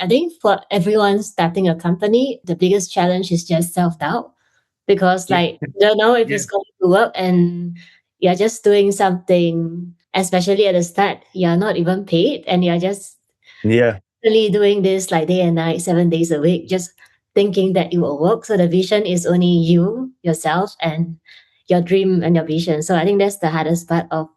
I think for everyone starting a company, the biggest challenge is just self-doubt because Yeah. like you don't know if Yeah. it's going to work and you're just doing something, especially at the start, you're not even paid and you're just Yeah. really doing this like day and night, 7 days a week, just thinking that it will work. So the vision is only you, yourself, and your dream and your vision. So I think that's the hardest part of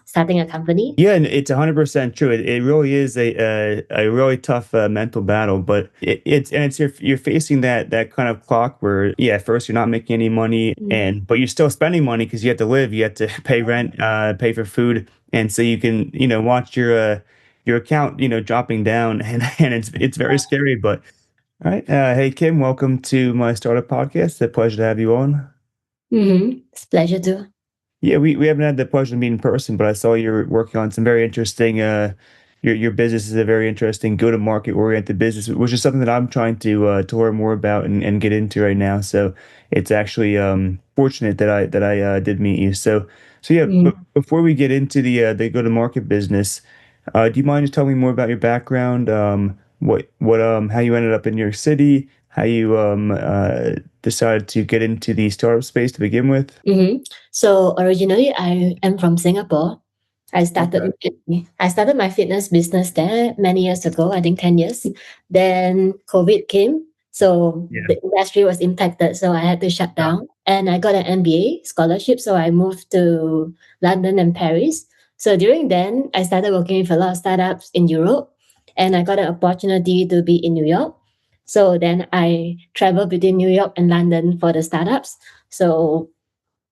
starting a company. Yeah, and it's 100% true. It really is a really tough mental battle, but it's you're facing that kind of clock where yeah, at first you're not making any money, Mm. and but you're still spending money because you have to live, you have to pay rent, pay for food, and so you can watch your account dropping down, and it's very scary. But all right, hey Kim, welcome to my startup podcast. It's a pleasure to have you on. It's a pleasure too. Yeah, we haven't had the pleasure of meeting in person, but I saw you're working on some very interesting. Your business is a very interesting go-to-market oriented business, which is something that I'm trying to learn more about and get into right now. So it's actually fortunate that I did meet you. So yeah, Mm. but before we get into the go-to-market business, do you mind just telling me more about your background? What how you ended up in New York City? How you decided to get into the startup space to begin with? So originally, I am from Singapore. I Okay. started I started my fitness business there many years ago. I think 10 years. Then COVID came, so Yeah. the industry was impacted. So I had to shut down, and I got an MBA scholarship. So I moved to London and Paris. So during then, I started working with a lot of startups in Europe, and I got an opportunity to be in New York. So then I traveled between New York and London for the startups. So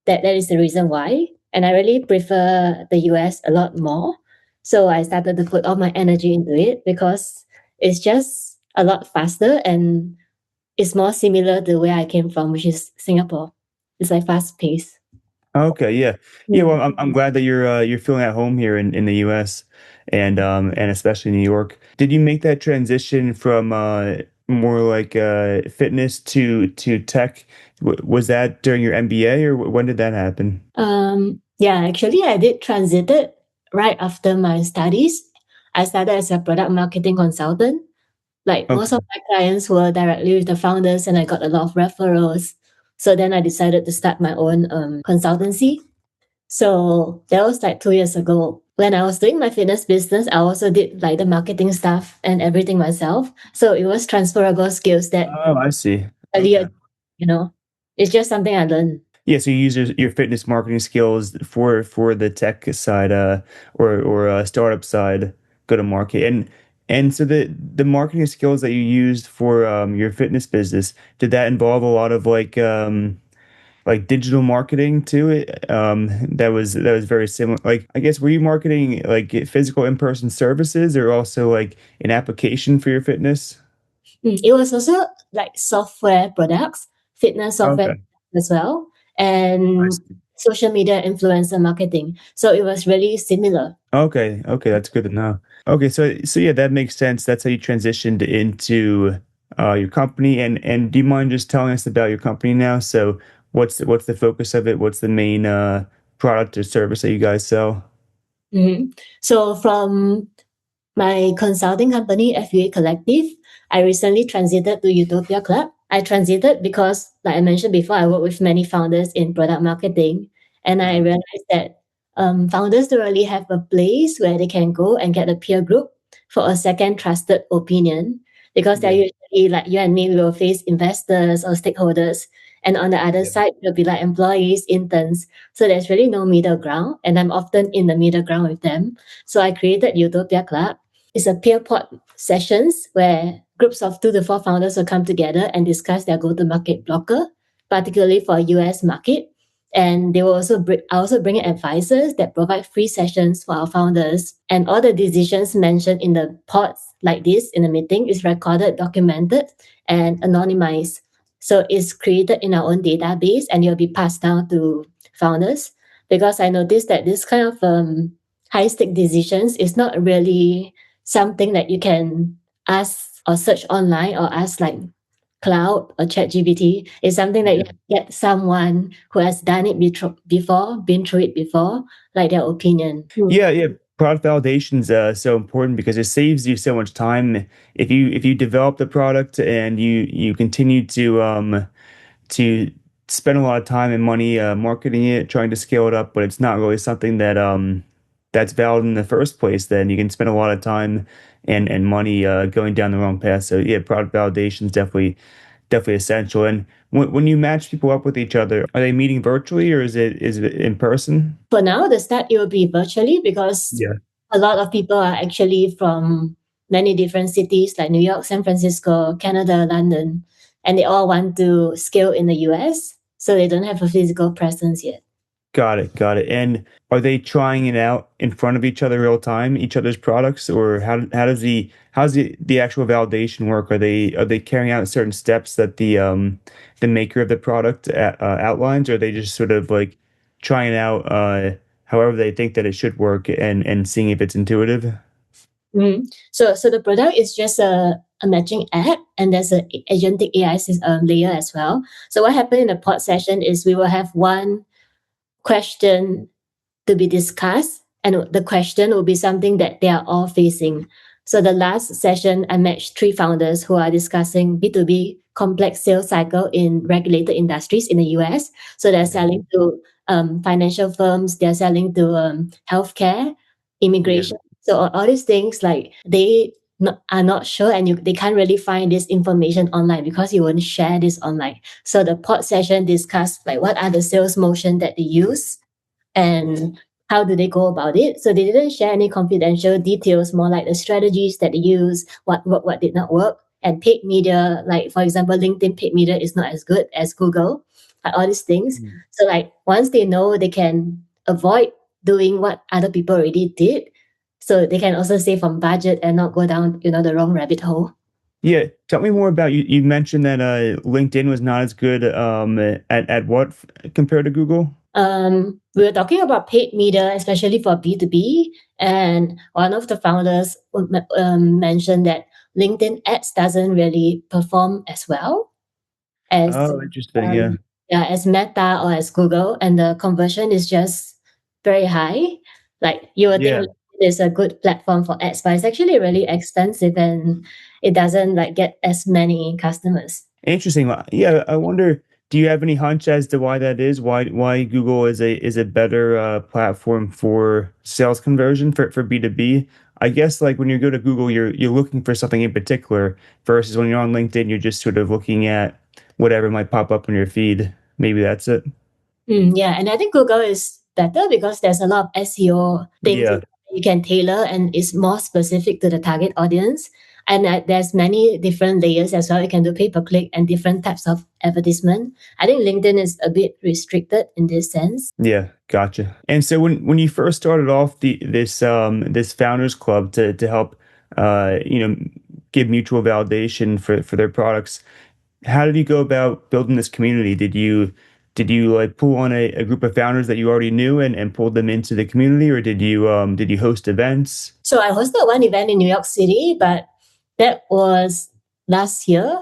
that is the reason why. And I really prefer the US a lot more. So I started to put all my energy into it because it's just a lot faster and it's more similar to where I came from, which is Singapore. It's like fast paced. Okay, yeah. Yeah, well, Mm. I'm glad that you're feeling at home here in the US and especially New York. Did you make that transition from more like fitness to tech? Was that during your MBA or when did that happen? Yeah, actually, I did transited right after my studies. I started as a product marketing consultant. Like most Okay. of my clients were directly with the founders, and I got a lot of referrals. So then I decided to start my own consultancy. So that was like 2 years ago. When I was doing my fitness business, I also did like the marketing stuff and everything myself. So it was transferable skills that Oh, I see. Okay. earlier, you know, it's just something I learned. Yeah, so you use your fitness marketing skills for the tech side, or startup side, go to market, and so the marketing skills that you used for your fitness business, did that involve a lot of like digital marketing to it? That was very similar. Like, I guess, were you marketing like physical in person services or also like an application for your fitness? It was also like software products, fitness software Okay. as well, I and see. social media influencer marketing. So it was really similar. Okay, okay, that's good to know. Okay, so yeah, that makes sense. That's how you transitioned into your company, and do you mind just telling us about your company now? So what's the focus of it? What's the main product or service that you guys sell? So from my consulting company, FUA Collective, I recently transited to Utopia Club. I transited because, like I mentioned before, I work with many founders in product marketing, and I Uh-huh. realized that founders don't really have a place where they can go and get a peer group for a second trusted opinion because they're Yeah. usually like you and me will face investors or stakeholders. And on the other Yeah. side, will be like employees, interns. So there's really no middle ground. And I'm often in the middle ground with them. So I created Utopia Club. It's a peer pod sessions where groups of 2 to 4 founders will come together and discuss their go-to-market blocker, particularly for US market. And they will also I also bring in advisors that provide free sessions for our founders. And all the decisions mentioned in the pods like this in the meeting is recorded, documented, and anonymized. So it's created in our own database and it'll be passed down to founders. Because I noticed that this kind of high stake decisions is not really something that you can ask or search online or ask like cloud or chat gpt. It's something that you Yeah. have to get someone who has done it before, been through it before, like their opinion. Yeah, yeah. product validation is so important because it saves you so much time if you develop the product and you continue to spend a lot of time and money marketing it, trying to scale it up, but it's not really something that that's valid in the first place. Then you can spend a lot of time and money going down the wrong path. So yeah, product validation is definitely essential. And when you match people up with each other, are they meeting virtually or is it in person? For now, the start it will be virtually because Yeah. a lot of people are actually from many different cities like New York, San Francisco, Canada, London, and they all want to scale in the US, so they don't have a physical presence yet. Got it, got it. And are they trying it out in front of each other real time, each other's products, or how's the actual validation work? Are they carrying out certain steps that the maker of the product outlines, or are they just sort of like trying out however they think that it should work and seeing if it's intuitive? So the product is just a matching app, and there's a agentic AI layer as well. So what happened in the pod session is we will have one question to be discussed, and the question will be something that they are all facing. So the last session, I matched three founders who are discussing B2B complex sales cycle in regulated industries in the US. So they're selling to financial firms, they're selling to healthcare, Yeah. immigration. So all these things, like are not sure, and they can't really find this information online because you won't share this online. So the pod session discussed like what are the sales motion that they use and how do they go about it. So they didn't share any confidential details, more like the strategies that they use, what did not work. And paid media, like for example, LinkedIn paid media is not as good as Google, like all these things. Mm. So like once they know, they can avoid doing what other people already did. So they can also save on budget and not go down, the wrong rabbit hole. Yeah, tell me more about you. You mentioned that LinkedIn was not as good at what compared to Google? We were talking about paid media, especially for B2B. And one of the founders mentioned that LinkedIn ads doesn't really perform as well as Oh, interesting. Yeah. as Meta or as Google, and the conversion is just very high. Like you would think Yeah. it's a good platform for ads, but it's actually really expensive and it doesn't like get as many customers. Interesting. Yeah, I wonder, do you have any hunch as to why that is? Why Google is a better platform for sales conversion for B2B? I guess like when you go to Google, you're looking for something in particular versus when you're on LinkedIn, you're just sort of looking at whatever might pop up on your feed. Maybe that's it. Yeah, and I think Google is better because there's a lot of SEO things Yeah. you can tailor and it's more specific to the target audience. And there's many different layers as well. You can do pay per click and different types of advertisement. I think LinkedIn is a bit restricted in this sense. Yeah, gotcha. And so when you first started off this founders club to help give mutual validation for their products, how did you go about building this community? Did you like pull on a group of founders that you already knew and pulled them into the community, or did you host events? So I hosted one event in New York City, but that was last year.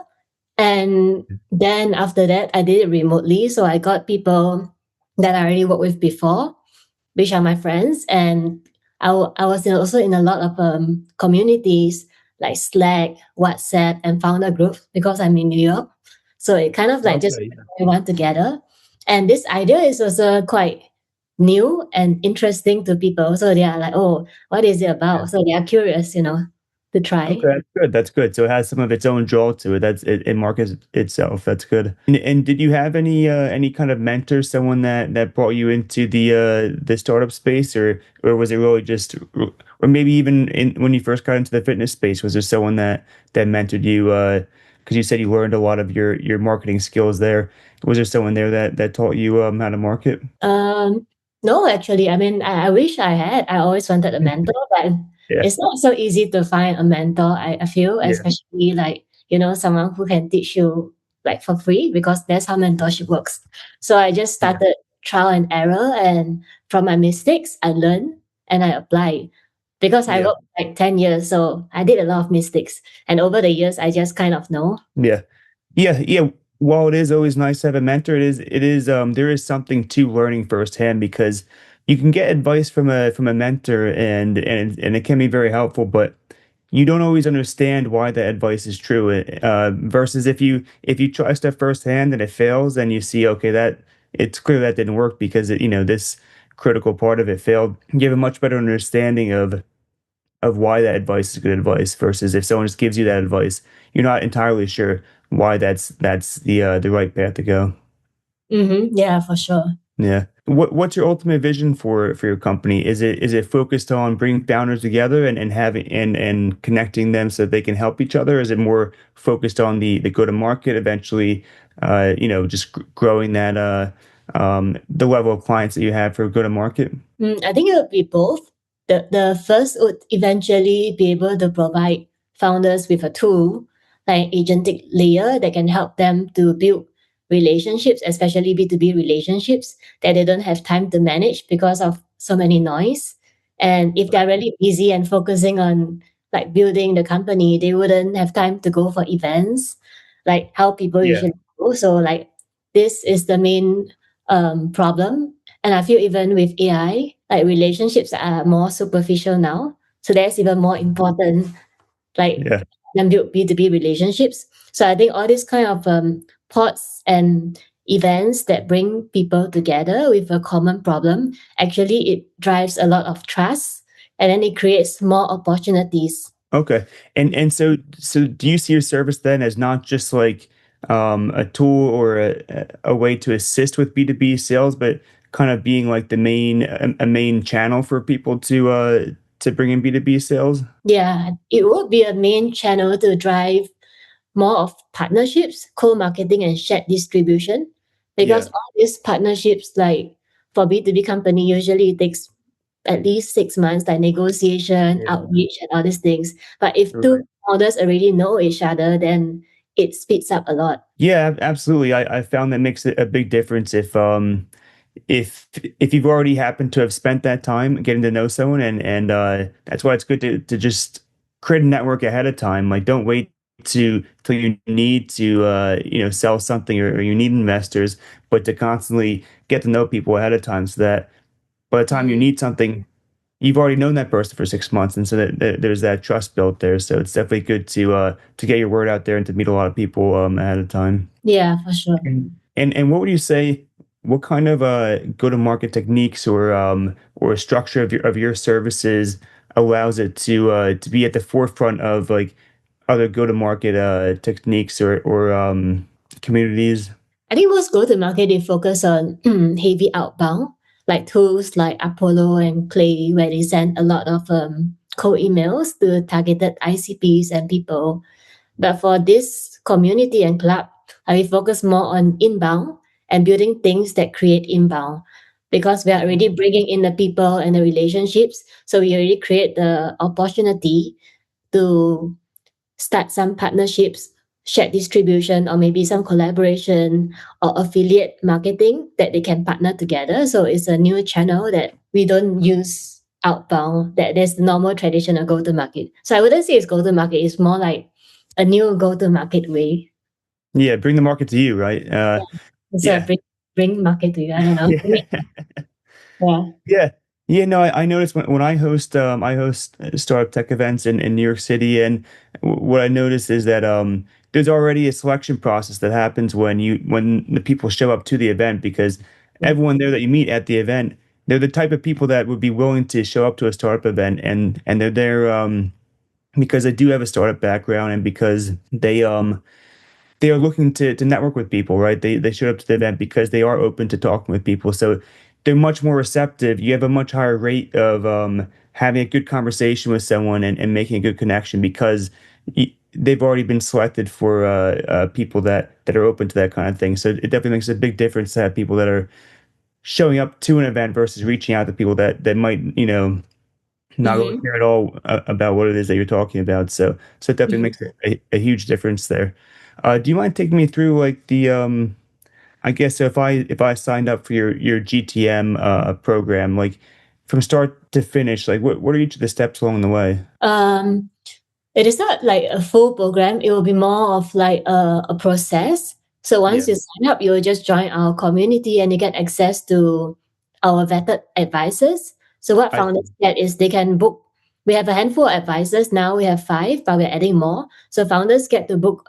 And then after that, I did it remotely. So I got people that I already worked with before, which are my friends. And I was also in a lot of communities like Slack, WhatsApp, and founder group because I'm in New York. So it kind of like just Okay. everyone together. And this idea is also quite new and interesting to people. So they are like, oh, what is it Yeah. about? So they are curious, to Okay, try. that's good. That's good. So it has some of its own draw to it. It markets itself. That's good. And did you have any kind of mentor, someone that brought you into the startup space, or was it really just, or maybe even when you first got into the fitness space, was there someone that mentored you? Because you said you learned a lot of your marketing skills there. Was there someone there that taught you how to market? Um, no, actually, I mean, I wish I had. I always wanted a mentor, but Yeah. it's not so easy to find a mentor. I feel, Yeah. especially like someone who can teach you like for free because that's how mentorship works. So I just Yeah. started trial and error, and from my mistakes, I learned and I apply. Because I Yeah. worked like 10 years, so I did a lot of mistakes, and over the years, I just kind of know. Yeah. Yeah, yeah. While it is always nice to have a mentor, it is there is something to learning firsthand because you can get advice from a mentor, and it can be very helpful, but you don't always understand why that advice is true. Versus if you try stuff firsthand and it fails, then you see, okay, that it's clear that didn't work because this critical part of it failed. You have a much better understanding of why that advice is good advice versus if someone just gives you that advice, you're not entirely sure why that's the right path to go. Yeah, for sure. Yeah. What's your ultimate vision for your company? Is it focused on bringing founders together and having and connecting them so that they can help each other? Is it more focused on the go to market eventually? Just growing that the level of clients that you have for go to market. I think it would be both. The first would eventually be able to provide founders with a tool, like agentic layer that can help them to build relationships, especially B2B relationships that they don't have time to manage because of so many noise. And if they're really busy and focusing on like building the company, they wouldn't have time to go for events, like how people Yeah. usually go. So like this is the main problem. And I feel even with AI, like relationships are more superficial now. So that's even more important, like Yeah. than build B2B relationships. So I think all these kind of pods and events that bring people together with a common problem, actually it drives a lot of trust and then it creates more opportunities. Okay. And so do you see your service then as not just like a tool or a way to assist with B2B sales, but kind of being like a main channel for people to bring in B2B sales? Yeah, it would be a main channel to drive more of partnerships, co-marketing and shared distribution. Because Yeah. all these partnerships, like for B2B company, usually it takes at least 6 months, like negotiation, Yeah. outreach, and all these things. But if two Right. founders already know each other, then it speeds up a lot. Yeah, absolutely. I found that makes a big difference if you've already happened to have spent that time getting to know someone, and that's why it's good to just create a network ahead of time. Like, don't wait to till you need to sell something, or you need investors, but to constantly get to know people ahead of time so that by the time you Mhm. need something, you've already known that person for 6 months, and so that there's that trust built there. So it's definitely good to get your word out there and to meet a lot of people ahead of time. Yeah, for sure. And what would you say? What kind of go to market techniques or structure of your services allows it to be at the forefront of like other go to market techniques or communities? I think most go-to-market, they focus on heavy outbound, like tools like Apollo and Clay, where they send a lot of cold emails to targeted ICPs and people. But for this community and club, I will focus more on inbound and building things that create inbound because we are already bringing in the people and the relationships. So we already create the opportunity to start some partnerships, shared distribution, or maybe some collaboration or affiliate marketing that they can partner together. So it's a new channel that we don't use outbound, that there's the normal traditional go to market. So I wouldn't say it's go to market, it's more like a new go to market way. Yeah, bring the market to you, right? It's a Yeah, bring market to you. I don't know. yeah. Yeah. Yeah. Yeah, no, I noticed when I host startup tech events in New York City, and what I noticed is that there's already a selection process that happens when the people show up to the event, because everyone there that you meet at the event, they're the type of people that would be willing to show up to a startup event, and they're there because they do have a startup background, and because they are looking to network with people, right? They showed up to the event because they are open to talking with people. So they're much more receptive. You have a much higher rate of having a good conversation with someone and making a good connection because they've already been selected for people that are open to that kind of thing. So it definitely makes a big difference to have people that are showing up to an event versus reaching out to people that might, not really Mm-hmm. care at all about what it is that you're talking about. So it definitely Mm-hmm. makes a huge difference there. Do you mind taking me through like the I guess if I signed up for your GTM program, like from start to finish, like what are each of the steps along the way? Um, it is not like a full program. It will be more of like a process. So Yeah. once you sign up, you will just join our community and you get access to our vetted advisors. So what I founders get is they can book. We have a handful of advisors now. We have five, but we're adding more. So founders get to book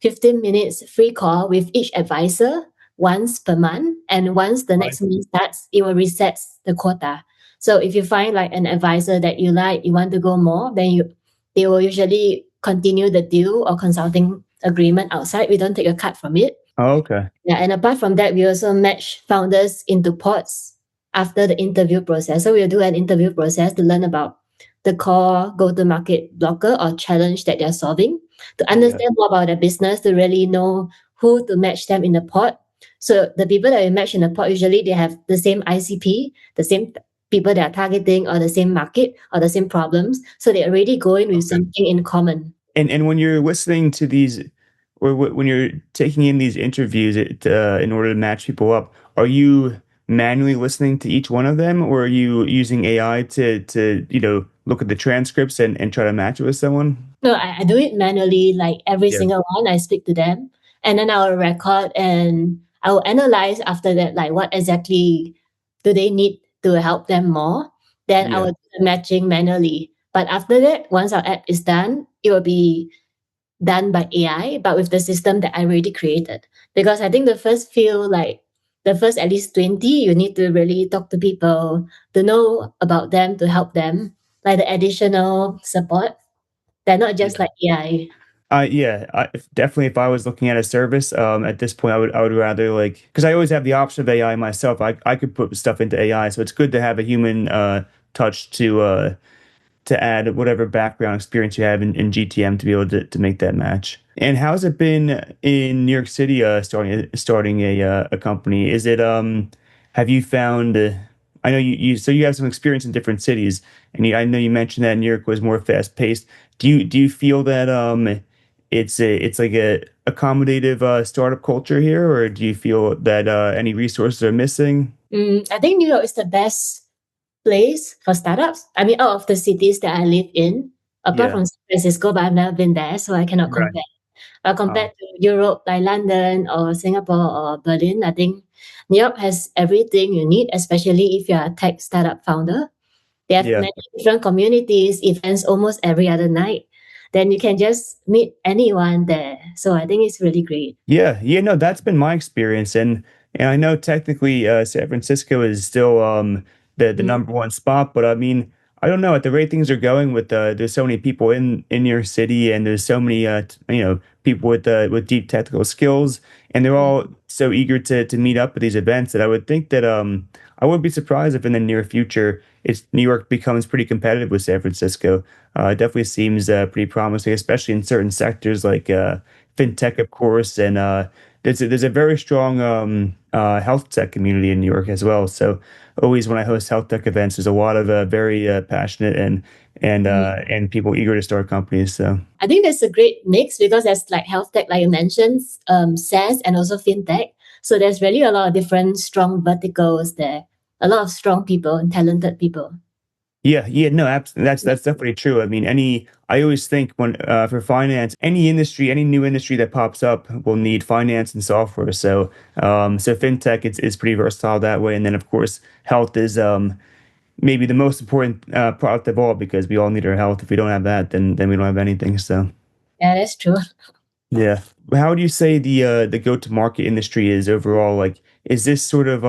15 minutes free call with each advisor once per month, and once the I next month starts, it will reset the quota. So if you find like an advisor that you like, you want to go more, then they will usually continue the deal or consulting agreement outside. We don't take a cut from it. oh, okay. Yeah, and apart from that, we also match founders into pods after the interview process. So we'll do an interview process to learn about the core go-to-market blocker or challenge that they're solving, to Yeah. understand more about their business, to really know who to match them in the pod. So the people that we match in the pod, usually they have the same ICP, the same people they are targeting, or the same market or the same problems. So they already go in with Okay. something in common. And when you're listening to these, or when you're taking in these interviews in order to match people up, are you manually listening to each one of them, or are you using AI to look at the transcripts and try to match it with someone? No, I do it manually, like every Yeah. single one. I speak to them and then I will record and I will analyze after that, like what exactly do they need to help them more. Then I Yeah. will do the matching manually. But after that, once our app is done, it will be done by AI, but with the system that I already created. Because I think the first at least 20, you need to really talk to people to know about them, to help them, like the additional support. They're not just Yeah. like AI. Yeah, definitely. If I was looking at a service, at this point, I would rather like because I always have the option of AI myself. I could put stuff into AI, so it's good to have a human touch to add whatever background experience you have in GTM to be able to make that match. And how's it been in New York City starting a company? Is it have you found I know you have some experience in different cities, and I know you mentioned that New York was more fast paced. Do you feel that it's like a accommodative startup culture here, or do you feel that any resources are missing? I think New York is the best place for startups. I mean, out of the cities that I live in, apart Yeah. from San Francisco, but I've never been there, so I cannot Right. compare. But Oh, compared to Europe, like London or Singapore or Berlin, I think New York has everything you need, especially if you're a tech startup founder. They have yeah. many different communities, events almost every other night. Then you can just meet anyone there. So I think it's really great. Yeah, yeah, no, that's been my experience, and I know technically San Francisco is still the Mm, number one spot, but I mean, I don't know at the rate things are going with there's so many people in your city, and there's so many people with deep technical skills, and they're mm, all so eager to meet up at these events that I would think that I wouldn't be surprised if in the near future it's New York becomes pretty competitive with San Francisco. It definitely seems pretty promising, especially in certain sectors like fintech, of course, and there's a very strong health tech community in New York as well. So always when I host health tech events, there's a lot of very passionate mm. and people eager to start companies. So I think that's a great mix because there's like health tech, like you mentioned, SaaS and also fintech. So there's really a lot of different strong verticals there. A lot of strong people and talented people. yeah, yeah, no, that's definitely true. I mean, I always think when for finance, any industry, any new industry that pops up will need finance and software. So fintech is pretty versatile that way, and then of course health is maybe the most important product of all because we all need our health. If we don't have that, then we don't have anything. So Yeah, that's true. yeah, how would you say the go to market industry is overall? Like, is this sort of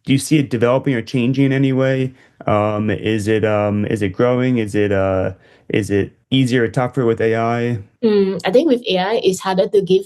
do you see it developing or changing in any way? Is it growing? Is it easier or tougher with AI? I think with AI, it's harder to give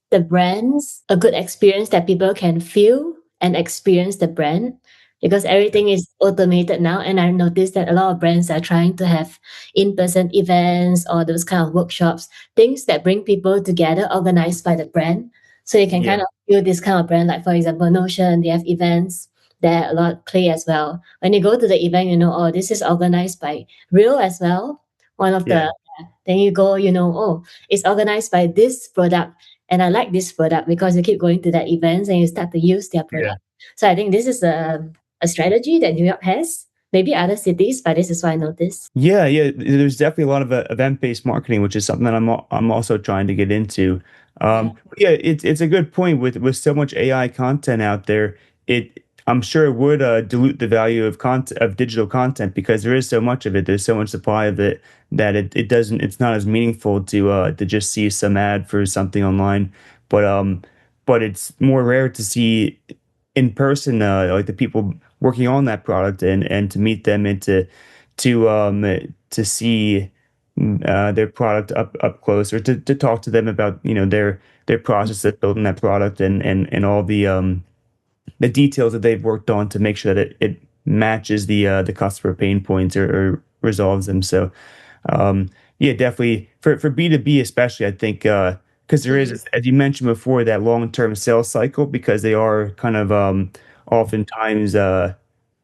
the brands a good experience that people can feel and experience the brand because everything is automated now. And I noticed that a lot of brands are trying to have in-person events or those kind of workshops, things that bring people together, organized by the brand. So you can Yeah, kind of feel this kind of brand, like for example, Notion, they have events there, a lot play as well. When you go to the event, you know, oh, this is organized by Real as well. One of yeah, the then you go, you know, oh, it's organized by this product. And I like this product because you keep going to that events and you start to use their yeah. product. So I think this is a strategy that New York has. Maybe other cities, but this is what I noticed. Yeah, yeah. There's definitely a lot of event-based marketing, which is something that I'm also trying to get into. Yeah. Yeah, it's a good point with so much AI content out there. It I'm sure it would dilute the value of content of digital content because there is so much of it. There's so much supply of it that it doesn't. It's not as meaningful to just see some ad for something online. But but it's more rare to see in person, like the people working on that product and to meet them and to see their product up close, or to talk to them about their process of building that product and all the details that they've worked on to make sure that it matches the customer pain points or resolves them. So yeah, definitely for B2B especially, I think because there Mm. is, as you mentioned before, that long-term sales cycle because they are kind of oftentimes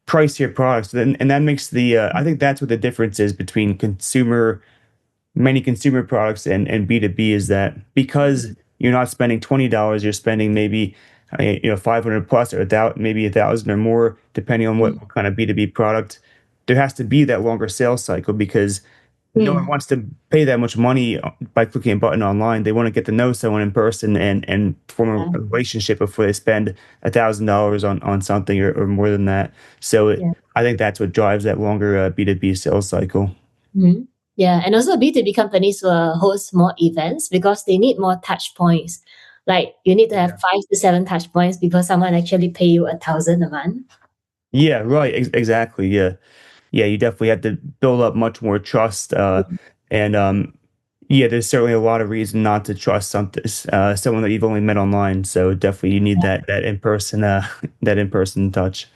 pricier products. And that makes the I think that's what the difference is between many consumer products and B2B is that because you're not spending $20, you're spending maybe 500 plus or maybe 1,000 or more, depending on Mm. what kind of B2B product. There has to be that longer sales cycle because no one Mm. wants to pay that much money by clicking a button online. They want to get to know someone in person and form Yeah. a relationship before they spend $1,000 on something or more than that. So Yeah. I think that's what drives that longer B2B sales cycle. Mhm. Yeah, and also B2B companies will host more events because they need more touch points. Like you need to have 5 to 7 touch points before someone actually pay you 1,000 a month. Yeah, right. Exactly. Yeah. Yeah, you definitely have to build up much more trust. And yeah, there's certainly a lot of reason not to trust someone that you've only met online. So definitely you need that in person that in person touch.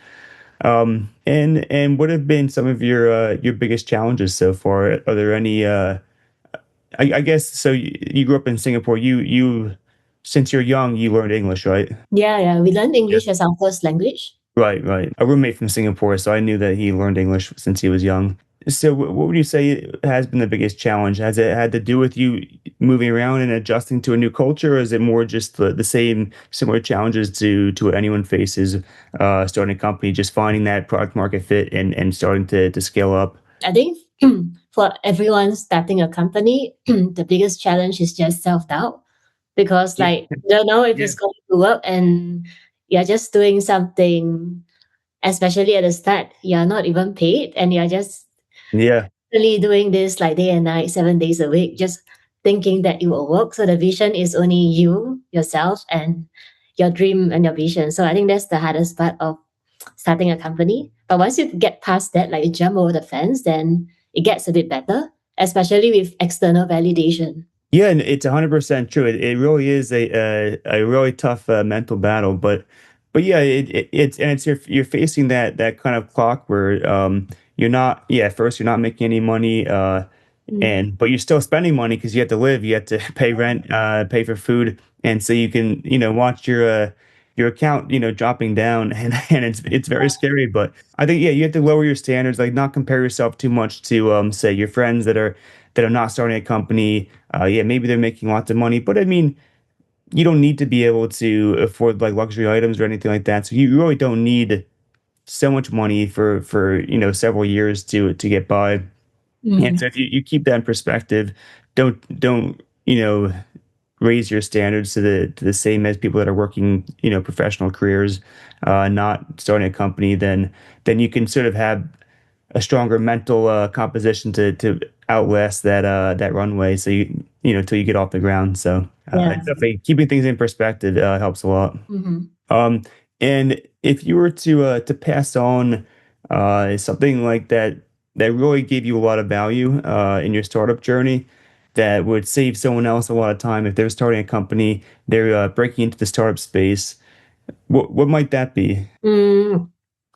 And what have been some of your biggest challenges so far? Are there any? I guess so. You grew up in Singapore. You since you're young, you learned English, right? Yeah, yeah. We learn English as our first language. Right, right. A roommate from Singapore, so I knew that he learned English since he was young. So, what would you say has been the biggest challenge? Has it had to do with you moving around and adjusting to a new culture, or is it more just the same similar challenges to what anyone faces starting a company, just finding that product market fit and starting to scale up? I think for everyone starting a company, the biggest challenge is just self-doubt because Yeah, like you don't know if yeah, it's going to work and you're just doing something, especially at the start, you're not even paid and you're just yeah. really doing this like day and night, 7 days a week, just thinking that it will work. So the vision is only you, yourself, and your dream and your vision. So I think that's the hardest part of starting a company. But once you get past that, like you jump over the fence, then it gets a bit better, especially with external validation. Yeah, and it's 100% true. It really is a really tough mental battle, but yeah, it's you're facing that kind of clock where you're not at first you're not making any money Mm. and but you're still spending money because you have to live, you have to pay rent, pay for food, and so you can watch your account dropping down and it's very scary. But I think you have to lower your standards, like not compare yourself too much to say your friends that are not starting a company. Yeah, maybe they're making lots of money, but I mean, you don't need to be able to afford like luxury items or anything like that. So you really don't need so much money for several years to get by. And Mm. so if you keep that in perspective, don't raise your standards to the same as people that are working professional careers, not starting a company, then you can sort of have a stronger mental composition to outlast that runway. So till you get off the ground. So Yeah. definitely keeping things in perspective helps a lot. Hmm. Um, and if you were to pass on something like that really gave you a lot of value in your startup journey, that would save someone else a lot of time if they're starting a company, they're breaking into the startup space. What might that be? Mm.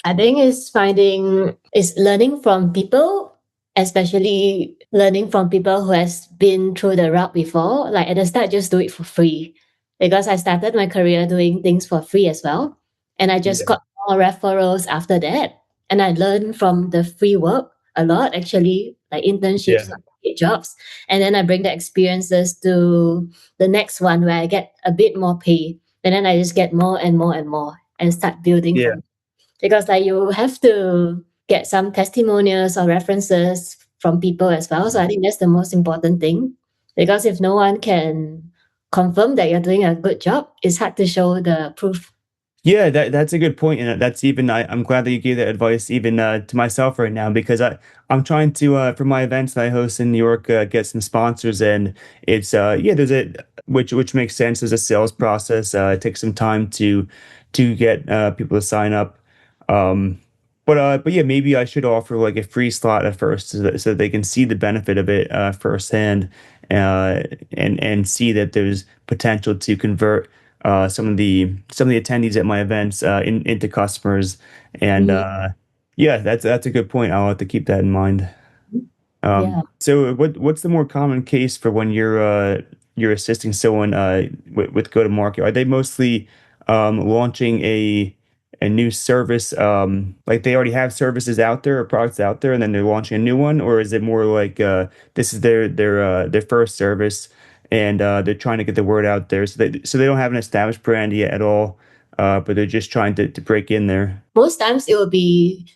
I think it's learning from people, especially learning from people who has been through the route before. Like at the start, just do it for free because I started my career doing things for free as well, and I just Yeah, got more referrals after that, and I learned from the free work a lot actually, like internships, yeah, like paid jobs, and then I bring the experiences to the next one where I get a bit more pay, and then I just get more and more and more and start building yeah, from because like you have to get some testimonials or references from people as well. So I think that's the most important thing because if no one can confirm that you're doing a good job, it's hard to show the proof. Yeah, that's a good point, and that's even I'm glad that you gave that advice even to myself right now because I'm trying to for my events that I host in New York get some sponsors, and it's yeah, there's a which makes sense. There's a sales process. It takes some time to get people to sign up. Um, but yeah, maybe I should offer like a free slot at first so that they can see the benefit of it firsthand, uh, and see that there's potential to convert some of the attendees at my events into customers. And Mhm. yeah, that's a good point. I'll have to keep that in mind. Yeah. So what's the more common case for when you're assisting someone with go to market? Are they mostly launching a new service, like they already have services out there or products out there, and then they're launching a new one, or is it more like this is their first service, and they're trying to get the word out there, so they don't have an established brand yet at all, but they're just trying to break in there. Most times it will be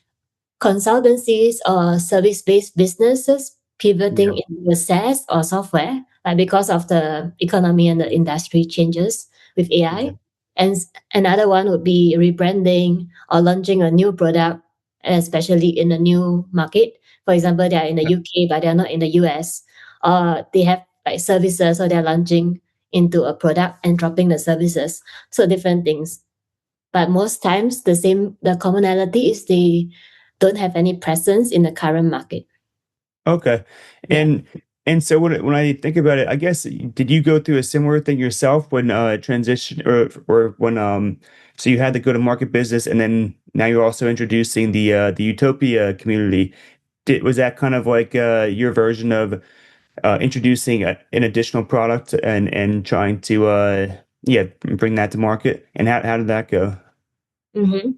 consultancies or service-based businesses Yeah. pivoting into SaaS or software, like because of the economy and the industry changes with Yeah. AI. And another one would be rebranding or launching a new product, especially in a new market. For example, they are in the UK, but they're not in the US. Or they have like services, so they're launching into a product and dropping the services. So different things. But most times the commonality is they don't have any presence in the current market. Okay. Yeah. And so when I think about it, I guess did you go through a similar thing yourself when transition or when so you had the go to market business and then now you're also introducing the Utopia community. Was that kind of like your version of introducing an additional product and trying to yeah, bring that to market? And how did that go? Mm-hmm.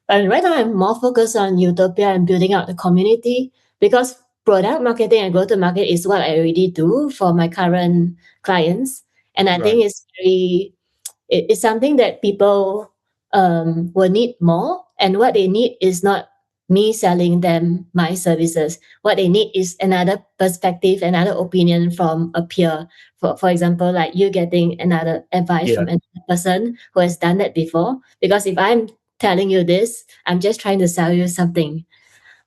But right now, I'm more focused on Utopia and building out the community because product marketing and go to market is what I already do for my current clients. And I Right. think it's something that people will need more. And what they need is not me selling them my services. What they need is another perspective, another opinion from a peer. For example, like you getting another advice Yeah. from another person who has done that before. Because if I'm telling you this, I'm just trying to sell you something.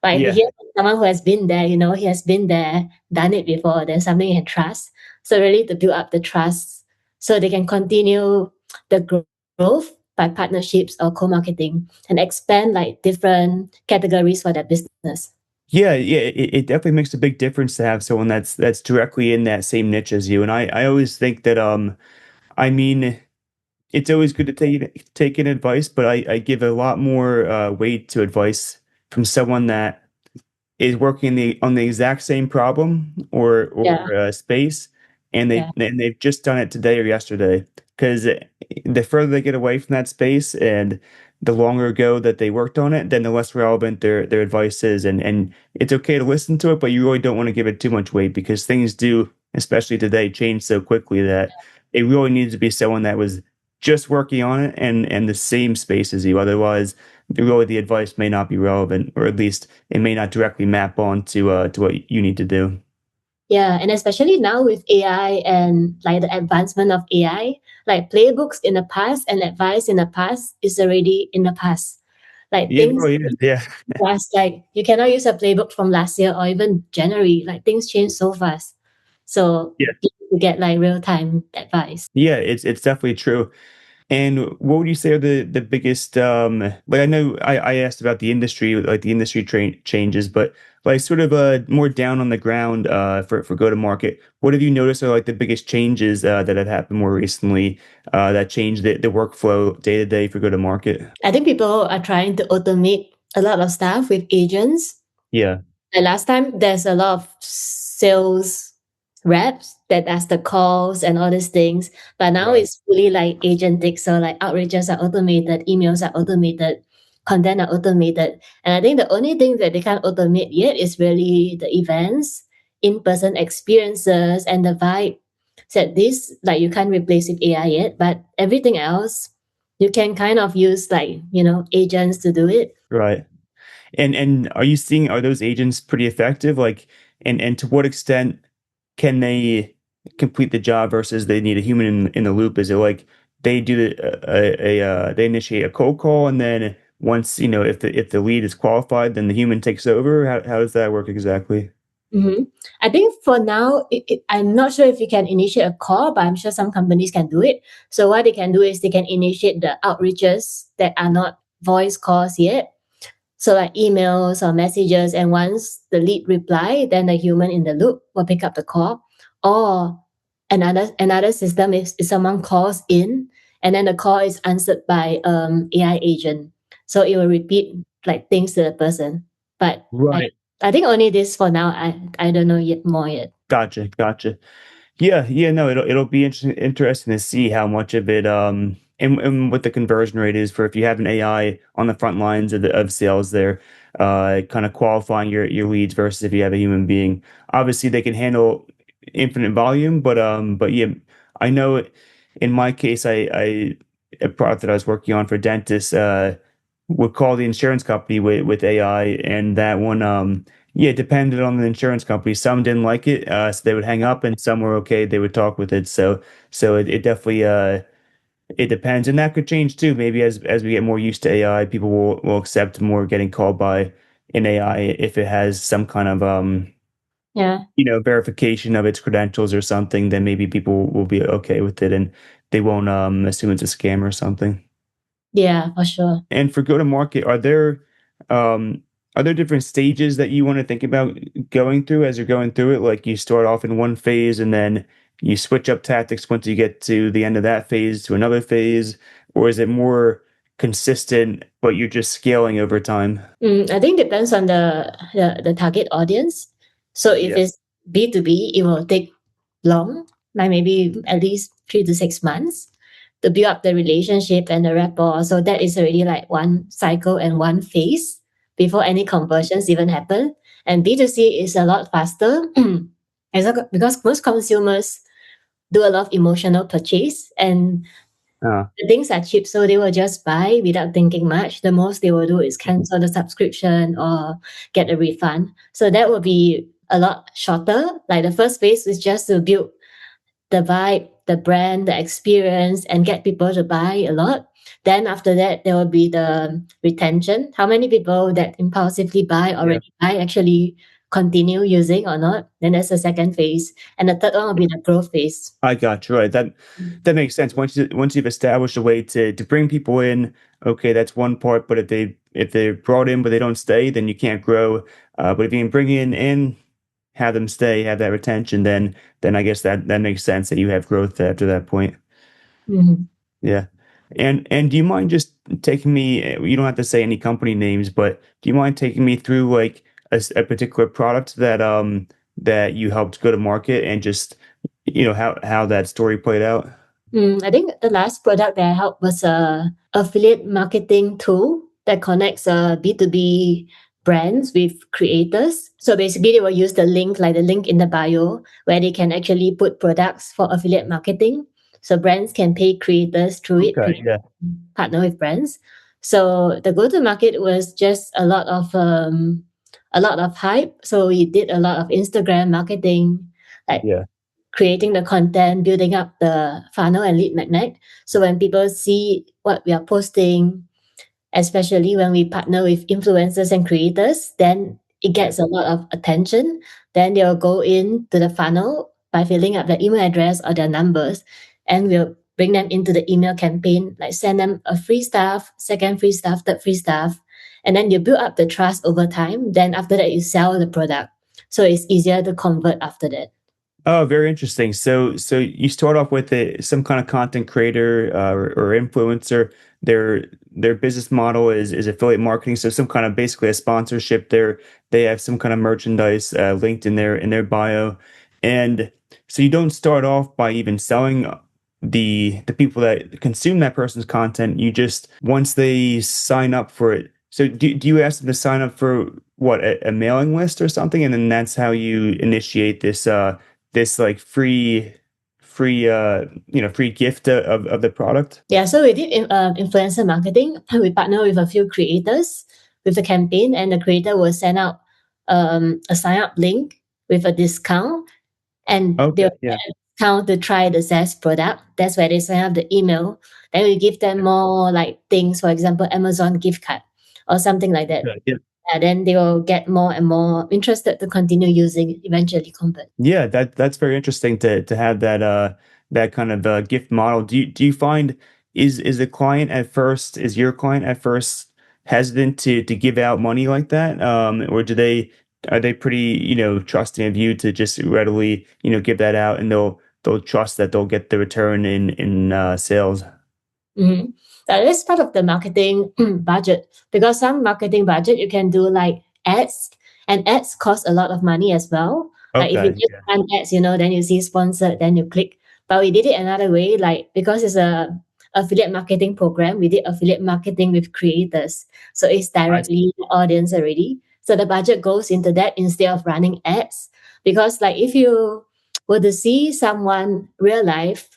But if you Yeah. hear from someone who has been there, he has been there, done it before, then something you can trust. So really to build up the trust so they can continue the growth by partnerships or co-marketing and expand like different categories for their business. Yeah, yeah, it definitely makes a big difference to have someone that's directly in that same niche as you. And I always think that I mean it's always good to take in advice, but I give a lot more weight to advice from someone that is working on the exact same problem Yeah, or space, and yeah, they've just done it today or yesterday. Because the further they get away from that space, and the longer ago that they worked on it, then the less relevant their advice is. And it's okay to listen to it, but you really don't want to give it too much weight because things do, especially today, change so quickly that it really needs to be someone that was just working on it and the same space as you. Otherwise, really the advice may not be relevant, or at least it may not directly map on to what you need to do. yeah. And especially now with AI and like the advancement of AI, like playbooks in the past and advice in the past is already in the past. Like Yeah, things oh yeah, yeah, fast. Like you cannot use a playbook from last year or even January. Like things change so fast. So yeah, you need to get like real time advice. yeah. It's definitely true. And what would you say are the biggest like I know I asked about the industry, like the industry changes, but like sort of more down on the ground for go to market. What have you noticed are like the biggest changes that have happened more recently that changed the workflow day to day for go to market? I think people are trying to automate a lot of stuff with agents. Yeah, The last time there's a lot of sales reps that does the calls and all these things, but now right, it's fully like agentic. So like outreaches are automated, emails are automated, content are automated. And I think the only thing that they can't automate yet is really the events, in-person experiences, and the vibe. Said this like you can't replace with AI yet, but everything else you can kind of use like agents to do it. right. And are you seeing are those agents pretty effective? Like, and to what extent can they complete the job versus they need a human in the loop? Is it like they do they initiate a cold call, and then once if the lead is qualified, then the human takes over. How does that work exactly? Mm-hmm. I think for now, I'm not sure if you can initiate a call, but I'm sure some companies can do it. So what they can do is they can initiate the outreaches that are not voice calls yet. So like emails or messages, and once the lead reply, then the human in the loop will pick up the call. Or another system is someone calls in, and then the call is answered by AI agent. So it will repeat like things to the person. But Right. I think only this for now. I don't know yet more yet. Gotcha. Gotcha. Yeah, yeah, no, it'll be interesting to see how much of it and what the conversion rate is for if you have an AI on the front lines of sales there, kind of qualifying your leads versus if you have a human being. Obviously, they can handle infinite volume, but yeah, I know in my case, I a product that I was working on for dentists would call the insurance company with AI, and that one yeah, it depended on the insurance company. Some didn't like it, so they would hang up, and some were okay. They would talk with it. So it definitely it depends, and that could change too. Maybe as we get more used to AI, people will accept more getting called by an AI if it has some kind of Yeah, verification of its credentials or something. Then maybe people will be okay with it, and they won't assume it's a scam or something. yeah, for sure. And for go to market, um are there different stages that you want to think about going through as you're going through it? Like you start off in one phase and then you switch up tactics once you get to the end of that phase to another phase, or is it more consistent but you're just scaling over time? I think depends on the target audience. So if Yeah. it's B2B, it will take long, like maybe at least 3 to 6 months to build up the relationship and the rapport. So that is already like one cycle and one phase before any conversions even happen. And B2C is a lot faster. Because most consumers do a lot of emotional purchase, and Uh, the things are cheap, so they will just buy without thinking much. The most they will do is cancel the subscription or get a refund. So that will be a lot shorter. Like the first phase is just to build the vibe, the brand, the experience, and get people to buy a lot. Then after that, there will be the retention. How many people that impulsively buy yeah. already buy actually continue using or not? Then that's the second phase. And the third one will be the growth phase. I got you. Right. That makes sense. Once you've established a way to bring people in, okay, that's one part. But if they're brought in but they don't stay, then you can't grow. But if you can bring in, have them stay, have that retention, then I guess that makes sense that you have growth after that point. Mhm. Yeah. And do you mind just taking me? You don't have to say any company names, but do you mind taking me through like a particular product that you helped go to market and just how that story played out? I think the last product that I helped was a affiliate marketing tool that connects B2B brands with creators. So basically they will use the link, like the link in the bio, where they can actually put products for affiliate marketing. So brands can pay creators through it, Okay. Yeah. partner with brands. So the go-to-market was just a lot of hype. So we did a lot of Instagram marketing, like Yeah. creating the content, building up the funnel and lead magnet. So when people see what we are posting, especially when we partner with influencers and creators, then it Yeah. gets a lot of attention. Then they'll go into the funnel by filling up their email address or their numbers, and we'll bring them into the email campaign, like send them a free stuff, second free stuff, third free stuff. And then you build up the trust over time. Then after that, you sell the product. So it's easier to convert after that. Oh, very interesting. So you start off with some kind of content creator or influencer. Their business model is affiliate marketing. So some kind of basically a sponsorship. They have some kind of merchandise linked in their bio, and so you don't start off by even selling the people that consume that person's content. You just once they sign up for it. So do you ask them to sign up for what a mailing list or something, and then that's how you initiate this like free gift of the product? Yeah, so we did influencer marketing. We partner with a few creators with the campaign, and the creator will send out a sign up link with a discount, and Okay, they'll yeah. discount to try the SaaS product. That's where they sign up the email. Then we give them more like things, for example, Amazon gift card or something like that. Yeah. And then they will get more and more interested to continue using, eventually convert. Yeah, that's very interesting to have that that kind of gift model. Do you find is the client at first is your client at first hesitant to give out money like that, or do they are they pretty trusting of you to just readily give that out, and they'll trust that they'll get the return in sales? Mhm. That is part of the marketing budget, because some marketing budget you can do like ads, and ads cost a lot of money as well. Like if you Okay, just run ads, then you see sponsored, then you click. But we did it another way, like because it's a affiliate marketing program, we did affiliate marketing with creators. So it's I directly the audience already. So the budget goes into that instead of running ads. Because like if you were to see someone real life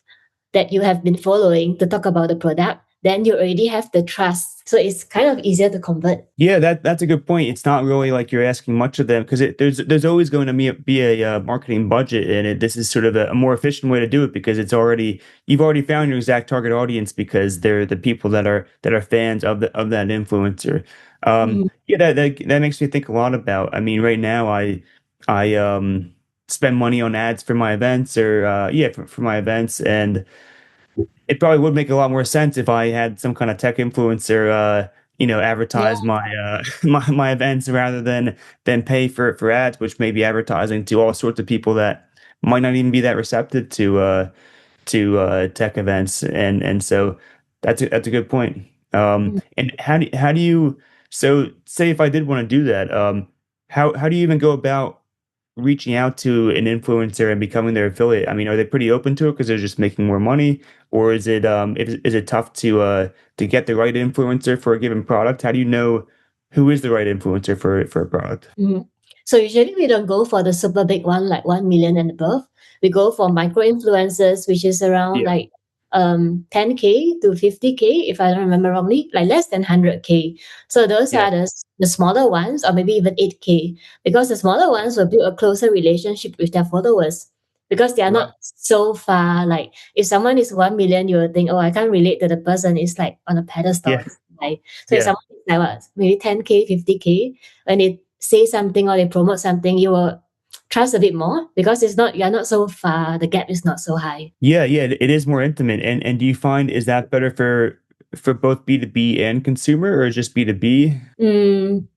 that you have been following to talk about the product, then you already have the trust. So it's kind of easier to convert. Yeah, that's a good point. It's not really like you're asking much of them because there's always going to be a marketing budget, and this is sort of a more efficient way to do it because you've already found your exact target audience because they're the people that are fans of that influencer. Mhm. Yeah, that makes me think a lot about. I mean, right now I spend money on ads for my events or yeah for my events, and it probably would make a lot more sense if I had some kind of tech influencer, Yeah. advertise my my events rather than pay for ads, which may be advertising to all sorts of people that might not even be that receptive to tech events, and so that's a good point. Mm. And how do you so say if I did want to do that, how do you even go about reaching out to an influencer and becoming their affiliate? I mean, are they pretty open to it because they're just making more money, or is it tough to get the right influencer for a given product? How do you know who is the right influencer for a product? Mhm. So usually we don't go for the super big one like 1 million and above. We go for micro influencers, which is around Yeah, like 10K to 50K, if I don't remember wrongly, like less than 100K. So those yeah, are the smaller ones, or maybe even 8K, because the smaller ones will build a closer relationship with their followers, because they are right. not so far. Like if someone is 1 million, you will think, oh, I can't relate to the person. It's like on a pedestal. Yeah, It's like, so if yeah. someone is like what, maybe 10K, 50K, when they say something or they promote something, you will trust a bit more because you're not so far, the gap is not so high. Yeah, yeah, it is more intimate. And do you find is that better for both B2B and consumer or just B2B?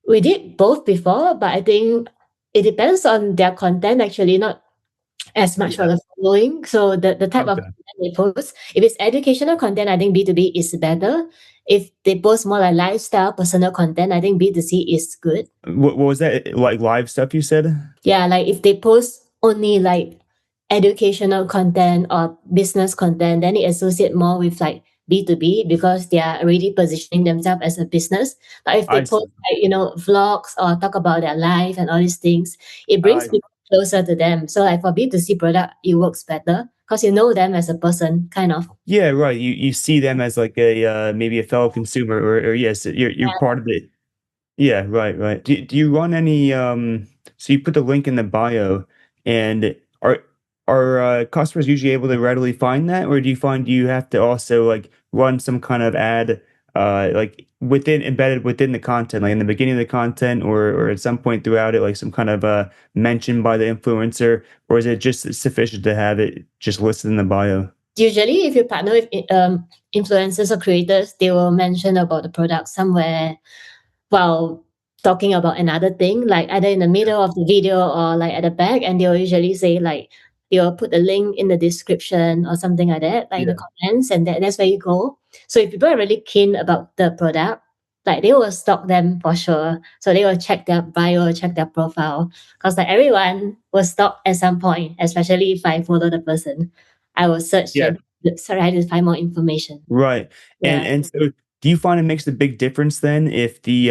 We did both before, but I think it depends on their content actually, not as much for Yeah. the following. So the type of Okay. content they post, if it's educational content, I think B2B is better. If they post more like lifestyle, personal content, I think B2C is good. What was that? Like live stuff you said? Yeah, like if they post only like educational content or business content, then they associate more with like B2B because they are already positioning themselves as a business. But if they I post see. like, vlogs or talk about their life and all these things, it brings I people closer to them. So like for B2C product, it works better because you know them as a person, kind of. Yeah, right. You see them as like a maybe a fellow consumer or yes, you're part of it. Yeah, right, right. Do you run any so you put the link in the bio and are customers usually able to readily find that, or do you find you have to also like run some kind of ad like within embedded within the content, like in the beginning of the content or at some point throughout it, like some kind of mention by the influencer, or is it just sufficient to have it just listed in the bio? Usually, if you partner with influencers or creators, they will mention about the product somewhere while talking about another thing, like either in the middle of the video or like at the back, and they'll usually say like they'll put a link in the description or something like that, like in the Yeah. comments, and that's where you go. So if people are really keen about the product, like they will stalk them for sure. So they will check their bio, check their profile, because like everyone will stalk at some point, especially if I follow the person. I will search Yeah. and try to find more information. Right. And Yeah. so do you find it makes a big difference then if the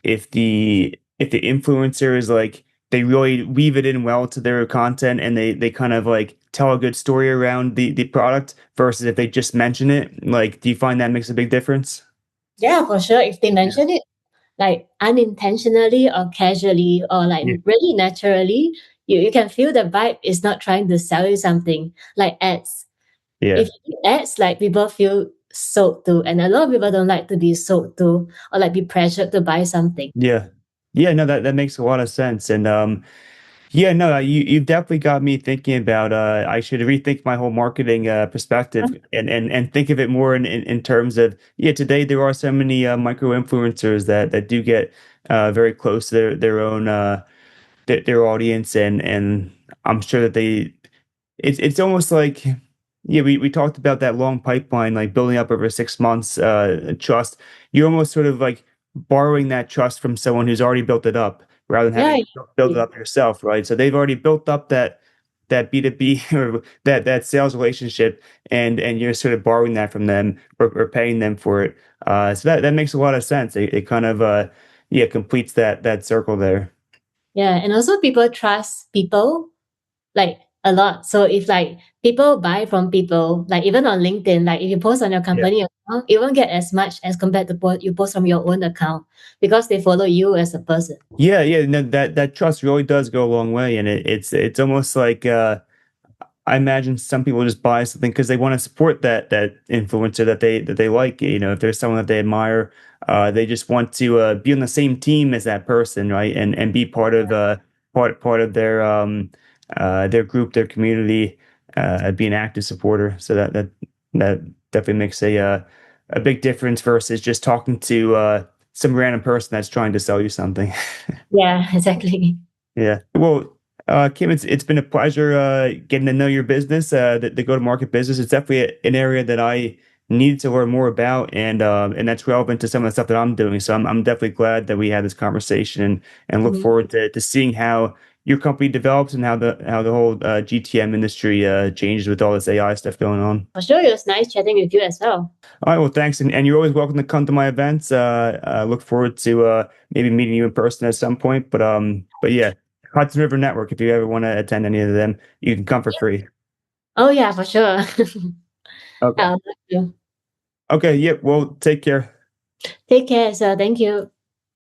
influencer is like they really weave it in well to their content and they kind of like tell a good story around the product versus if they just mention it? Like, do you find that makes a big difference? Yeah, for sure. If they Yeah. mention it like unintentionally or casually or like Yeah. really naturally, you can feel the vibe is not trying to sell you something like ads. If Yeah. you do ads, like people feel sold to, and a lot of people don't like to be sold to or like be pressured to buy something. Yeah. Yeah, no, that makes a lot of sense. And yeah, no, you've definitely got me thinking about I should rethink my whole marketing perspective and think of it more in terms of yeah, today there are so many micro influencers that do get very close to their own their audience, and I'm sure that it's almost like yeah, we talked about that long pipeline, like building up over 6 months, trust. You're almost sort of like borrowing that trust from someone who's already built it up, rather than Yeah, having to build it exactly. up yourself, right? So they've already built up that B2B or that sales relationship, and you're sort of borrowing that from them or paying them for it. So that makes a lot of sense. It kind of yeah, completes that circle there. Yeah, and also people trust people like a lot. So if like people buy from people, like even on LinkedIn, like if you post on your Yeah. company account, it won't get as much as compared to you post from your own account because they follow you as a person. Yeah, yeah, no, that trust really does go a long way, and it's almost like I imagine some people just buy something because they want to support that influencer that they like. You know, if there's someone that they admire, they just want to be on the same team as that person, right? And be part of part of their group, their community, be an active supporter. So that definitely makes a big difference versus just talking to some random person that's trying to sell you something. Yeah, exactly. Yeah. Well, Kim, it's been a pleasure getting to know your business, the go-to-market business. It's definitely an area that I need to learn more about, and that's relevant to some of the stuff that I'm doing. So I'm definitely glad that we had this conversation, and look Mhm. forward to seeing how your company develops and how the whole GTM industry changes with all this AI stuff going on. For sure, it was nice chatting with you as well. All right. Well, thanks, and you're always welcome to come to my events. Look forward to maybe meeting you in person at some point. But yeah, Hudson River Network. If you ever want to attend any of them, you can come for free. Oh yeah, for sure. Okay. I'll talk to you. Okay. Yep. Well, take care. Take care. So thank you.